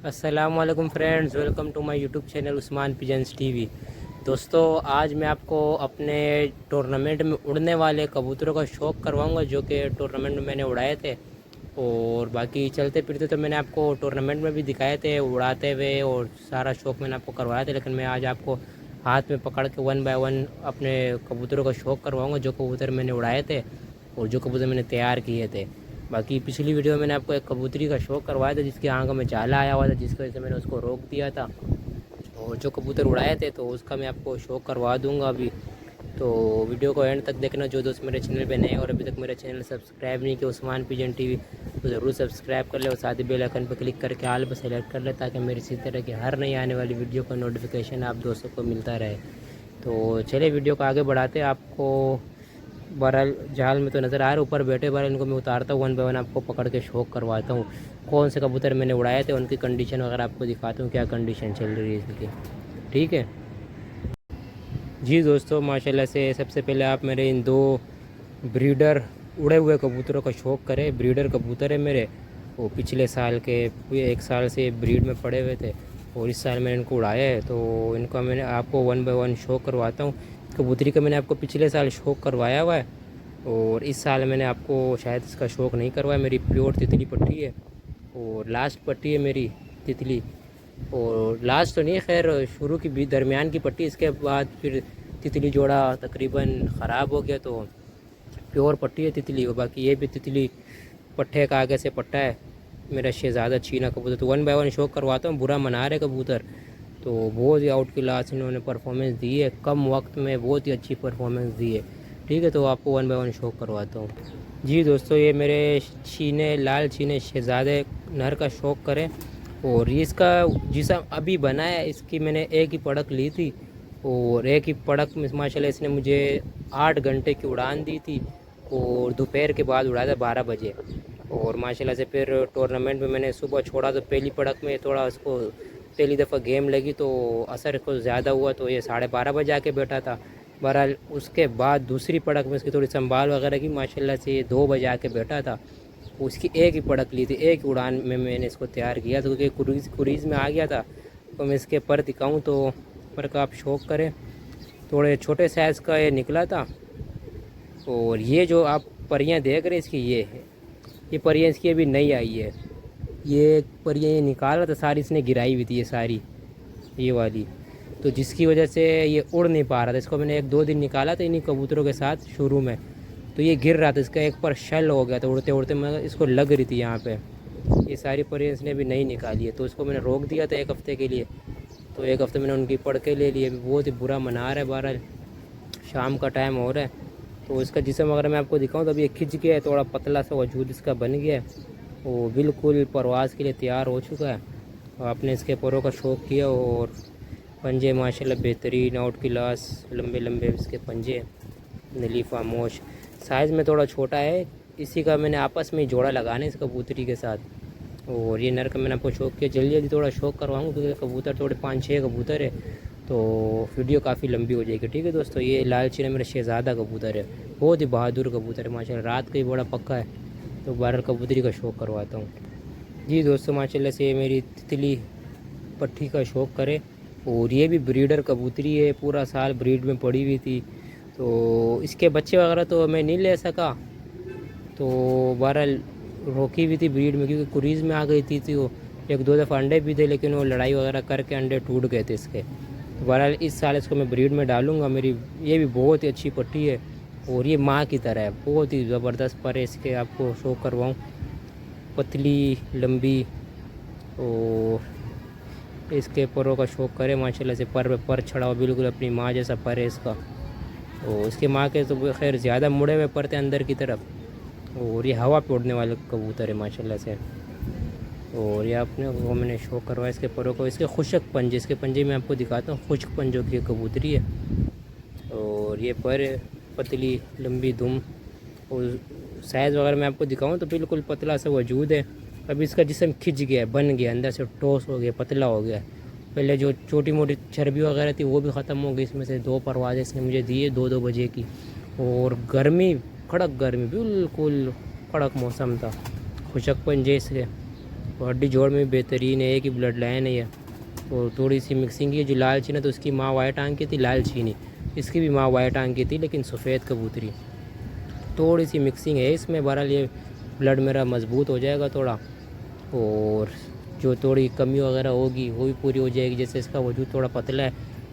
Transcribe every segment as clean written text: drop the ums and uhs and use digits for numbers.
السلام علیکم friends, welcome to my YouTube channel Usman pigeons TV. دوستو، آج میں آپ کو اپنے ٹورنامنٹ میں اڑنے والے کبوتروں کا شوق کرواؤں گا، جو کہ ٹورنامنٹ میں نے اڑائے تھے، اور باقی چلتے پھرتے تو میں نے آپ کو ٹورنامنٹ میں بھی دکھائے تھے اڑاتے ہوئے، اور سارا شوق میں نے آپ کو کروایا تھا، لیکن میں آج آپ کو ہاتھ میں پکڑ کے 1 بائی 1 اپنے کبوتروں کا شوق کرواؤں گا، جو کبوتر میں نے اڑائے تھے اور جو کبوتر میں نے تیار کیے تھے۔ باقی پچھلی ویڈیو میں میں نے آپ کو ایک کبوتری کا شوق کروایا تھا، جس کی آنکھوں میں جالا آیا ہوا تھا، جس کی وجہ سے میں نے اس کو روک دیا تھا، اور جو کبوتر اڑائے تھے تو اس کا میں آپ کو شوق کروا دوں گا ابھی۔ تو ویڈیو کو اینڈ تک دیکھنا۔ جو دوست میرے چینل پہ نئے اور ابھی تک میرا چینل سبسکرائب نہیں کیا عثمان پیجن ٹی وی، تو ضرور سبسکرائب کر لے، اور ساتھ ہی بیل آئکن پہ کلک کر کے آل پہ سلیکٹ کر لے، تاکہ میری اسی طرح کی ہر نئی آنے والی ویڈیو کا نوٹیفیکیشن آپ دوستوں کو ملتا رہے۔ تو چلے ویڈیو کو آگے بڑھاتے ہیں۔ آپ کو بہرحال جال میں تو نظر آ رہا ہے، اوپر بیٹھے بہرحال ان کو میں اتارتا ہوں 1 بائی 1، آپ کو پکڑ کے شوق کرواتا ہوں۔ کون سے کبوتر میں نے اڑائے تھے، ان کی کنڈیشن وغیرہ آپ کو دکھاتا ہوں، کیا کنڈیشن چل رہی ہے ان کی، ٹھیک ہے جی دوستو۔ ماشاءاللہ سے سب سے پہلے آپ میرے ان 2 بریڈر اڑے ہوئے کبوتروں کا شوق کریں۔ بریڈر کبوتر ہے میرے، وہ پچھلے سال کے 1 سال سے بریڈ میں پڑے ہوئے تھے، اور اس سال میں نے ان کو اڑایا ہے، تو ان کا میں نے آپ کو 1 بائی 1 شوق کرواتا ہوں۔ کبوتری کا میں نے آپ کو پچھلے سال شوق کروایا ہوا ہے، اور اس سال میں نے آپ کو شاید اس کا شوق نہیں کروایا۔ میری پیور تتلی پٹھی ہے، اور لاسٹ پٹی ہے میری تتلی، اور لاسٹ تو نہیں، خیر شروع کی بھی درمیان کی پٹی، اس کے بعد پھر تتلی جوڑا تقریباً خراب ہو گیا، تو پیور پٹی ہے تتلی، اور باقی یہ بھی تتلی پٹھے کا آگے سے پٹا ہے میرا شہزادہ چینا کبوتر۔ تو 1 بائی 1 شوق کرواتا ہوں۔ برا منا رہے کبوتر، تو بہت ہی آؤٹ کلاس انہوں نے پرفارمنس دی ہے، کم وقت میں بہت ہی اچھی پرفارمنس دی ہے، ٹھیک ہے۔ تو آپ کو 1 بائی 1 شوق کرواتا ہوں جی دوستو۔ یہ میرے چینے، لال چینے شہزادے نر کا شوق کریں، اور یہ اس کا جسم ابھی بنا ہے، اس کی میں نے ایک ہی پڑک لی تھی، اور ایک ہی پڑک میں ماشاءاللہ اس نے مجھے 8 گھنٹے کی اڑان دی تھی، اور دوپہر کے بعد اڑایا تھا 12 بجے، اور ماشاءاللہ سے پھر ٹورنامنٹ میں نے صبح چھوڑا، تو پہلی پڑک میں تھوڑا اس کو پہلی دفعہ گیم لگی تو اثر کو زیادہ ہوا، تو یہ 12:30 بجے آ کے بیٹھا تھا۔ بہرحال اس کے بعد دوسری پڑک میں اس کی تھوڑی سنبھال وغیرہ کی، ماشاءاللہ سے یہ 2 بجے آ کے بیٹھا تھا، اس کی ایک ہی پڑک لی تھی، ایک اڑان میں میں نے اس کو تیار کیا تھا، کیونکہ کریز میں آ گیا تھا۔ تو میں اس کے پر دکھاؤں تو پر کا آپ شوق کریں، تھوڑے چھوٹے سائز کا یہ نکلا تھا، اور یہ جو آپ پریاں دیکھ رہے ہیں اس کی، یہ پریاں اس کی ابھی نئی آئی ہے، یہ پریاں یہ نکال رہا تھا، ساری اس نے گرائی ہوئی تھی یہ ساری، یہ والی، تو جس کی وجہ سے یہ اڑ نہیں پا رہا تھا۔ اس کو میں نے 1-2 دن نکالا تھا انہیں کبوتروں کے ساتھ شروع میں، تو یہ گر رہا تھا، اس کا ایک پر شل ہو گیا تھا اڑتے اڑتے، میں اس کو لگ رہی تھی یہاں پہ، یہ ساری پریاں اس نے ابھی نہیں نکالی ہے، تو اس کو میں نے روک دیا تھا 1 ہفتے کے لیے، تو 1 ہفتے میں نے ان کی پڑکیں لے لی، ابھی بہت ہی برا منا رہا ہے، بہرحال شام کا ٹائم ہو رہا ہے۔ تو اس کا جسم اگر میں آپ کو دکھاؤں تو ابھی یہ کھنچ گیا ہے، تھوڑا پتلا سا وجود اس کا بن گیا ہے، وہ بالکل پرواز کے لیے تیار ہو چکا ہے۔ آپ نے اس کے پروں کا شوق کیا، اور پنجے ماشاءاللہ بہترین آؤٹ کلاس، لمبے لمبے اس کے پنجے، نلی خاموش، سائز میں تھوڑا چھوٹا ہے، اسی کا میں نے آپس میں جوڑا لگانا ہے اس کبوتری کے ساتھ، اور یہ نر کا میں نے آپ کو شوق کیا۔ جلدی جلدی تھوڑا شوق کرواؤں، کیونکہ کبوتر تھوڑے 5-6 کبوتر ہے، تو ویڈیو کافی لمبی ہو جائے گی، ٹھیک ہے دوستو۔ یہ لال چینا میرا شہزادہ کبوتر ہے، بہت ہی بہادر کبوتر ہے ماشاءاللہ، رات کا ہی بڑا پکا ہے، تو بہرحال کبوتری کا شوق کرواتا ہوں جی دوستو۔ ماشاءاللہ سے یہ میری تتلی پٹھی کا شوق کرے، اور یہ بھی بریڈر کبوتری ہے، پورا سال بریڈ میں پڑی ہوئی تھی، تو اس کے بچے وغیرہ تو میں نہیں لے سکا، تو بہرحال روکی ہوئی تھی بریڈ میں، کیونکہ کریز میں آ گئی تھی وہ، 1-2 دفعہ انڈے بھی تھے، لیکن وہ لڑائی وغیرہ کر کے انڈے ٹوٹ گئے تھے اس کے، تو بہرحال اس سال اس کو میں بریڈ میں ڈالوں گا۔ میری یہ بھی بہت ہی اچھی پٹھی ہے، اور یہ ماں کی طرح ہے، بہت ہی زبردست پر ہے اس کے، آپ کو شو کرواؤں، پتلی لمبی، اور اس کے پروں کا شوق کرے ماشاءاللہ سے، پر پر چھڑا ہوا بالکل اپنی ماں جیسا پر ہے اس کا، اور اس کے ماں کے تو خیر زیادہ مڑے ہوئے پر تھے اندر کی طرف، اور یہ ہوا پہ اڑنے والے کبوتر ہے ماشاءاللہ سے، اور یہ آپ نے وہ میں نے شوق کروایا اس کے پروں کو۔ اس کے خشک پنجے، اس کے پنجے میں آپ کو دکھاتا ہوں، خشک پنجوں کی کبوتری ہے، اور یہ پر پتلی لمبی دم، اور سائز وغیرہ میں آپ کو دکھاؤں تو بالکل پتلا سا وجود ہے، ابھی اس کا جسم کھنچ گیا ہے، بن گیا، اندر سے ٹوس ہو گیا، پتلا ہو گیا، پہلے جو چھوٹی موٹی چربی وغیرہ تھی وہ بھی ختم ہو گئی، اس میں سے 2 پروازیں اس نے مجھے دیے 2-2 بجے کی، اور گرمی، کڑک گرمی، بالکل کڑک موسم تھا، خشک پنجے اس کے، اور ہڈی جوڑ میں بھی بہترین ہے، ایک ہی بلڈ لائن ہے یہ. تو تھوڑی سی مکسنگ کی، جو لال چین ہے تو اس کی ماں وائٹ آنکھ کی تھی، لال چینی اس کی بھی ماں وائٹ آنکھ کی تھی لیکن سفید کبوتری. تھوڑی سی مکسنگ ہے اس میں. بہرحال یہ بلڈ میرا مضبوط ہو جائے گا تھوڑا، اور جو تھوڑی کمی وغیرہ ہوگی وہ بھی پوری ہو جائے گی. جیسے اس کا وجود تھوڑا پتلا ہے،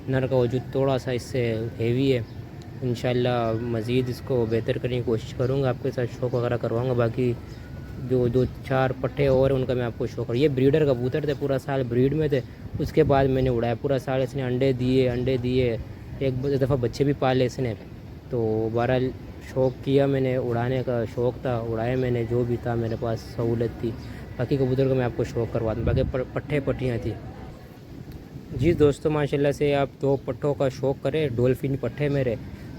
نر کا وجود تھوڑا سا اس سے ہیوی ہے. انشاءاللہ مزید اس کو بہتر کرنے کی کوشش کروں گا، آپ کے ساتھ شوق وغیرہ کرواؤں گا. باقی جو 2-4 پٹھے اور ان کا میں آپ کو شو کروں. یہ بریڈر کبوتر تھے، پورا سال بریڈ میں تھے. اس کے بعد میں نے اڑایا پورا سال. اس نے انڈے دیے، ایک دفعہ بچے بھی پالے اس نے. تو بہرحال شوق کیا میں نے، اڑانے کا شوق تھا، اڑائے میں نے جو بھی تھا میرے پاس سہولت تھی. باقی کبوتر کو میں آپ کو شوق کروا دوں. باقی پٹھے پٹھیاں تھیں. جی دوستو ماشاءاللہ سے آپ 2 پٹھوں کا شوق کریں. ڈولفن پٹھے میرے،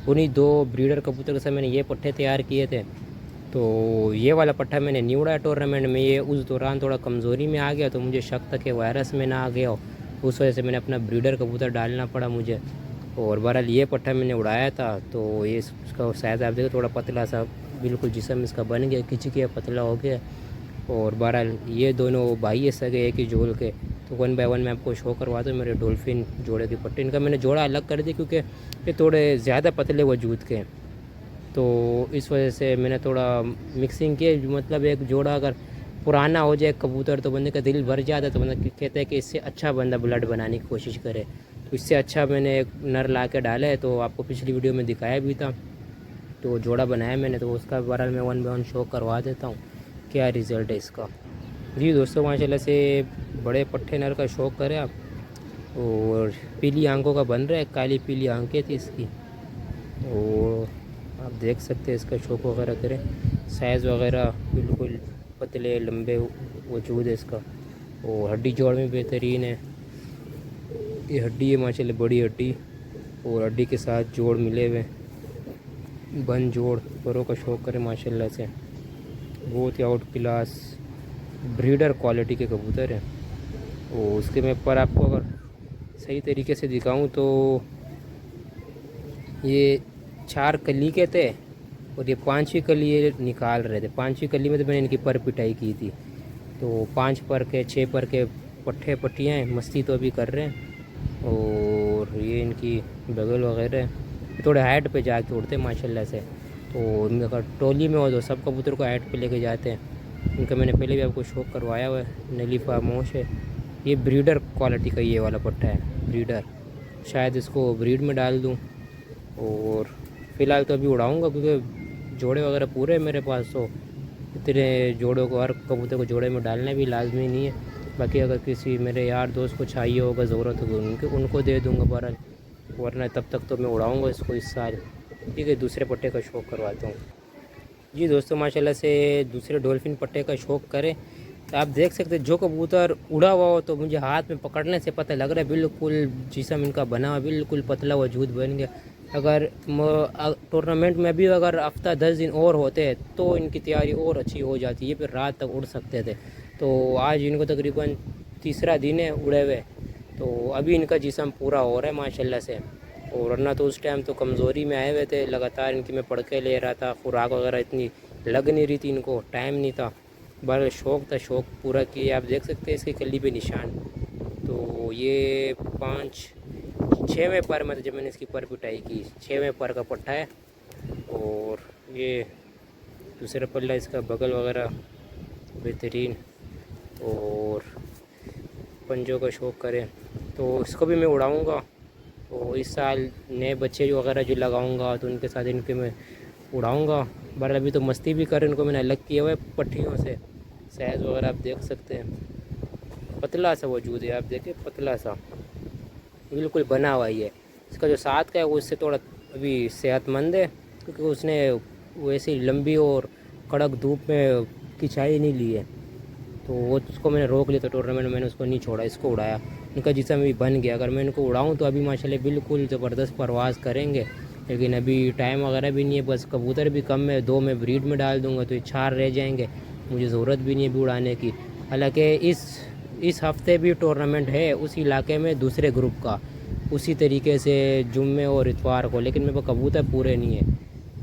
انہی 2 بریڈر کبوتر سے میں نے یہ پٹھے تیار کیے تھے. تو یہ والا پٹھا میں نے نہیں اڑایا ٹورنامنٹ میں. یہ اس دوران تھوڑا کمزوری میں آ گیا تو مجھے شک تھا کہ وائرس میں نہ آ گیا ہو، اس وجہ سے میں نے اپنا بریڈر کبوتر ڈالنا پڑا مجھے. اور بہرحال یہ پٹھا میں نے اڑایا تھا. تو یہ اس کا سائز آپ دیکھیں تھوڑا پتلا سا بالکل جسم اس کا بن گیا، کھچ گیا، پتلا ہو گیا. اور بہرحال یہ دونوں بھائی سگے ایک ہی جول کے. تو 1 بائی 1 میں آپ کو شو کرواتا ہوں میرے ڈولفن جوڑے کے پٹھے. ان کا میں نے جوڑا الگ کر دی کیونکہ یہ تھوڑے زیادہ پتلے وجود کے ہیں. تو اس وجہ سے میں نے تھوڑا مکسنگ کی. مطلب ایک جوڑا اگر پرانا ہو جائے کبوتر تو بندے کا دل بھر جاتا ہے، تو بندہ کہتا ہے کہ اس سے اچھا بندہ بلڈ بنانے کی کوشش کرے. تو اس سے اچھا میں نے ایک نر لا کے ڈالا ہے. تو آپ کو پچھلی ویڈیو میں دکھایا بھی تھا. تو جوڑا بنایا میں نے، تو اس کا بہرحال میں 1 بائی 1 شو کروا دیتا ہوں کیا رزلٹ ہے اس کا. جی دوستو ماشاءاللہ سے بڑے پٹھے نر کا شوق کریں آپ. اور پیلی آنکھوں کا بن رہا ہے، کالی پیلی آنکھیں تھی اس کی. اور آپ دیکھ سکتے ہیں اس کا شوق وغیرہ کریں. سائز وغیرہ بالکل پتلے لمبے وجود ہے اس کا. اور ہڈی جوڑ میں بہترین ہے. یہ ہڈی ہے ماشاءاللہ، بڑی ہڈی، اور ہڈی کے ساتھ جوڑ ملے ہوئے، بن جوڑ. پروں کا شوق کریں ماشاءاللہ سے. بہت ہی آؤٹ کلاس بریڈر کوالٹی کے کبوتر ہیں. اور اس کے میں پر آپ کو اگر صحیح طریقے سے دکھاؤں تو یہ 4 کلی کے تھے، اور یہ 5ویں کلی یہ نکال رہے تھے. 5ویں کلی میں تو میں نے ان کی پر پٹائی کی تھی. تو 5 پر کے 6 پر کے پٹھے پٹھیاں ہیں، مستی تو ابھی کر رہے ہیں. اور یہ ان کی بغل وغیرہ تھوڑے ہائٹ پہ جا کے اڑتے ہیں ماشاءاللہ سے. تو ان کا ٹولی میں ہو تو سب کبوتر کو ہائٹ پہ لے کے جاتے ہیں. ان کا میں نے پہلے بھی آپ کو شوق کروایا ہوا ہے. نلی خاموش ہے. یہ بریڈر کوالٹی کا یہ والا پٹھا ہے، بریڈر. شاید اس کو بریڈ میں ڈال دوں. اور فی الحال تو ابھی اڑاؤں گا کیونکہ جوڑے وغیرہ پورے ہیں میرے پاس. تو اتنے جوڑوں کو، ہر کبوتر کو جوڑے میں ڈالنا بھی لازمی نہیں ہے. باقی اگر کسی میرے یار دوست کو چاہیے ہوگا، ضرورت ہوگی، ان کو دے دوں گا بہرحال. ورنہ تب تک تو میں اڑاؤں گا اس کو اس سال. ٹھیک ہے، دوسرے پٹھے کا شوق کرواتا ہوں. جی دوستو ماشاءاللہ سے دوسرے ڈولفن پٹھے کا شوق کریں. تو آپ دیکھ سکتے جو کبوتر اڑا ہوا ہو تو مجھے ہاتھ میں پکڑنے سے پتہ لگ رہا ہے بالکل جسم ان کا بنا ہوا، بالکل پتلا وجود بن گیا. اگر ٹورنامنٹ میں بھی اگر ہفتہ 10 دن اور ہوتے تو ان کی تیاری اور اچھی ہو جاتی ہے، پھر رات تک اڑ سکتے تھے. تو آج ان کو تقریباً 3را دن ہے اڑے ہوئے. تو ابھی ان کا جسم پورا ہو رہا ہے ماشاءاللہ سے. اور ورنہ تو اس ٹائم تو کمزوری میں آئے ہوئے تھے. لگاتار ان کی میں پڑھ کے لے رہا تھا، خوراک وغیرہ اتنی لگ نہیں رہی تھی، ان کو ٹائم نہیں تھا. بڑا شوق تھا، شوق پورا کیا. آپ دیکھ سکتے ہیں اس کی کلی پہ نشان. تو یہ 6ویں پر میں جب میں نے اس کی پر پٹائی کی، 6ویں پر کا پٹھا ہے. اور یہ دوسرا پلہ اس کا بغل وغیرہ بہترین. اور پنجوں کا شوق کریں تو اس کو بھی میں اڑاؤں گا. تو اس سال نئے بچے جو وغیرہ جو لگاؤں گا تو ان کے ساتھ ان کے میں اڑاؤں گا. بہرحال ابھی تو مستی بھی کر ان کو میں نے الگ کیا ہوا ہے پٹھیوں سے. سائز وغیرہ آپ دیکھ سکتے ہیں، پتلا سا وجود ہے. آپ دیکھیں پتلا سا بالکل بنا ہوا ہی ہے. اس کا جو ساتھ کا ہے وہ اس سے تھوڑا ابھی صحت مند ہے، کیونکہ اس نے ویسی لمبی اور کڑک دھوپ میں کھچائی نہیں لی ہے. تو وہ اس کو میں نے روک لیا تھا ٹورنامنٹ میں نے اس کو نہیں چھوڑا، اس کو اڑایا. ان کا جسم بھی بن گیا. اگر میں ان کو اڑاؤں تو ابھی ماشاءاللہ بالکل زبردست پرواز کریں گے. لیکن ابھی ٹائم وغیرہ بھی نہیں ہے، بس کبوتر بھی کم ہے. 2 میں بریڈ میں ڈال دوں گا تو یہ 4 رہ جائیں گے. مجھے ضرورت بھی نہیں ہے بھی اڑانے کی. حالانکہ اس ہفتے بھی ٹورنامنٹ ہے اس علاقے میں دوسرے گروپ کا، اسی طریقے سے جمعے اور اتوار کو. لیکن میرے پاس کبوتر پورے نہیں ہے.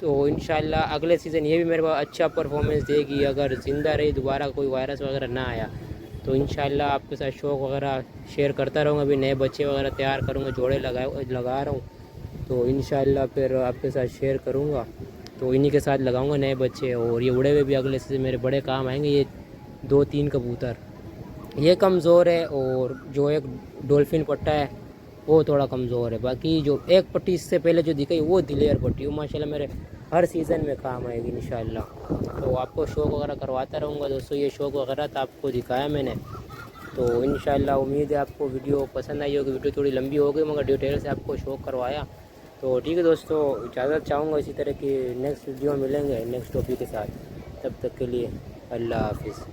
تو انشاءاللہ اگلے سیزن یہ بھی میرے پاس اچھا پرفارمنس دے گی. اگر زندہ رہی دوبارہ کوئی وائرس وغیرہ نہ آیا تو انشاءاللہ آپ کے ساتھ شوق وغیرہ شیئر کرتا رہوں گا. ابھی نئے بچے وغیرہ تیار کروں گا, جوڑے لگا رہا ہوں, تو انشاءاللہ پھر آپ کے ساتھ شیئر کروں گا. تو انہی کے ساتھ لگاؤں گا نئے بچے. اور یہ اڑے ہوئے بھی اگلے سیزن میرے بڑے کام آئیں گے. یہ 2-3 کبوتر یہ کمزور ہے, اور جو ایک ڈولفن پٹا ہے وہ تھوڑا کمزور ہے. باقی جو ایک پٹی اس سے پہلے جو دکھائی وہ دلیر پٹی, وہ ماشاءاللہ میرے ہر سیزن میں کام آئے گی انشاءاللہ. تو آپ کو شوق وغیرہ کرواتا رہوں گا دوستو. یہ شوق وغیرہ تھا آپ کو دکھایا میں نے. تو انشاءاللہ امید ہے آپ کو ویڈیو پسند آئی ہوگی. ویڈیو تھوڑی لمبی ہو گئی مگر ڈیٹیل سے آپ کو شوق کروایا. تو ٹھیک ہے دوستو, اجازت چاہوں گا. اسی طرح کی نیکسٹ ویڈیو ملیں گے نیکسٹ ٹاپک کے ساتھ. تب تک کے لیے اللہ حافظ.